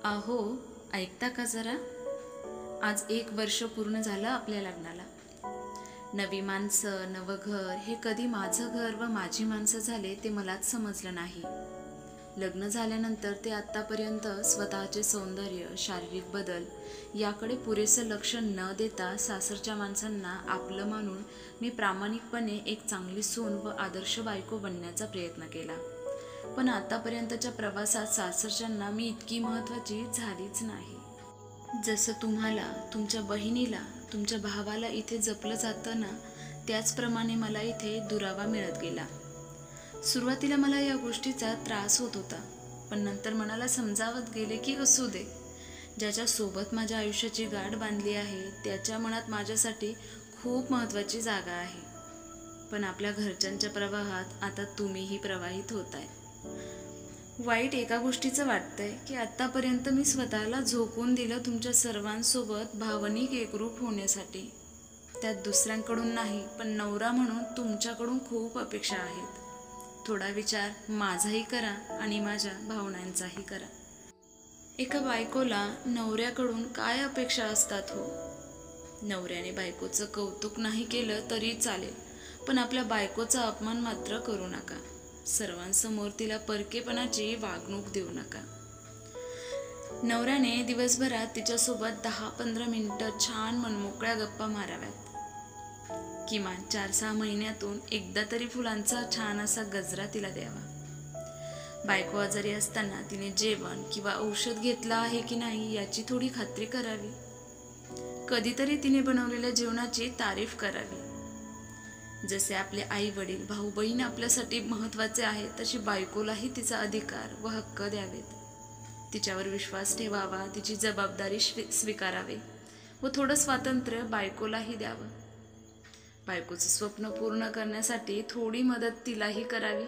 अहो, ऐकता का जरा? आज 1 वर्ष पूर्ण झालं आपल्या लग्नाला. नवी माणसं, नवं घर हे कधी माझं घर व माझी माणसं झाले ते मलाच समजलं नाही. लग्न झाल्यानंतर ते आत्तापर्यंत स्वतःचे सौंदर्य, शारीरिक बदल याकडे पुरेसं लक्ष न देता सासरच्या माणसांना आपलं मानून मी प्रामाणिकपणे एक चांगली सून व आदर्श बायको बनण्याचा प्रयत्न केला. पण आतापर्यंतच्या प्रवासात सासरच्यांना मी इतकी महत्त्वाची झालीच नाही. जसं तुम्हाला, तुमच्या बहिणीला, तुमच्या भावाला इथे जपलं जातं ना, त्याचप्रमाणे मला इथे दुरावा मिळत गेला. सुरुवातीला मला या गोष्टीचा त्रास होत होता, पण नंतर मनाला समजावत गेले की असू दे. ज्याच्यासोबत माझ्या आयुष्याची गाठ बांधली आहे त्याच्या मनात माझ्यासाठी खूप महत्त्वाची जागा आहे. पण आपल्या घरच्यांच्या प्रवाहात आता तुम्हीही प्रवाहित होताय. वाईट एका गोष्टीचं वाटतंय की आत्तापर्यंत मी स्वतःला झोकून दिलं तुमच्या सर्वांसोबत भावनिक एकरूप होण्यासाठी. त्यात दुसऱ्यांकडून नाही, पण नवरा म्हणून तुमच्याकडून खूप अपेक्षा आहेत. थोडा विचार माझाही करा आणि माझ्या भावनांचाही करा. एका बायकोला नवऱ्याकडून काय अपेक्षा असतात हो? नवऱ्याने बायकोचं कौतुक नाही केलं तरी चालेल, पण आपल्या बायकोचा अपमान मात्र करू नका. सर्वांसमोर तिला परकेपणाची वागणूक देऊ नका. नवऱ्याने दिवसभरात तिच्यासोबत 10-15 मिनिटं छान मनमोकळ्या गप्पा माराव्यात. किमान 4-6 महिन्यातून एकदा तरी फुलांचा छान असा गजरा तिला द्यावा. बायको आजारी असताना तिने जेवण किंवा औषध घेतलं आहे की नाही याची थोडी खात्री करावी. कधीतरी तिने बनवलेल्या जेवणाची तारीफ करावी. जसे आपले आई वडील, भाऊ बहीण आपल्यासाठी महत्त्वाचे आहेत, तशी बायकोलाही तिचा अधिकार व हक्क द्यावेत. तिच्यावर विश्वास ठेवावा, तिची जबाबदारी स्वीकारावे व थोडं स्वातंत्र्य बायकोलाही द्यावं. बायकोचं स्वप्न पूर्ण करण्यासाठी थोडी मदत तिलाही करावी.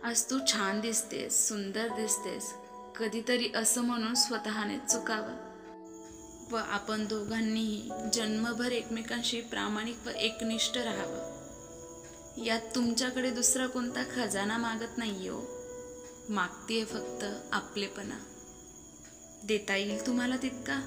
आज तू छान दिसतेस, सुंदर दिसतेस, कधीतरी असं म्हणून स्वतःने चुकावं व आपण दोघांनीही जन्मभर एकमेकांशी प्रामाणिक व एकनिष्ठ राहावं. यात तुमच्याकडे दुसरा कोणता खजाना मागत नाही हो, मागतीये फक्त आपलेपणा. देता येईल तुम्हाला तितका.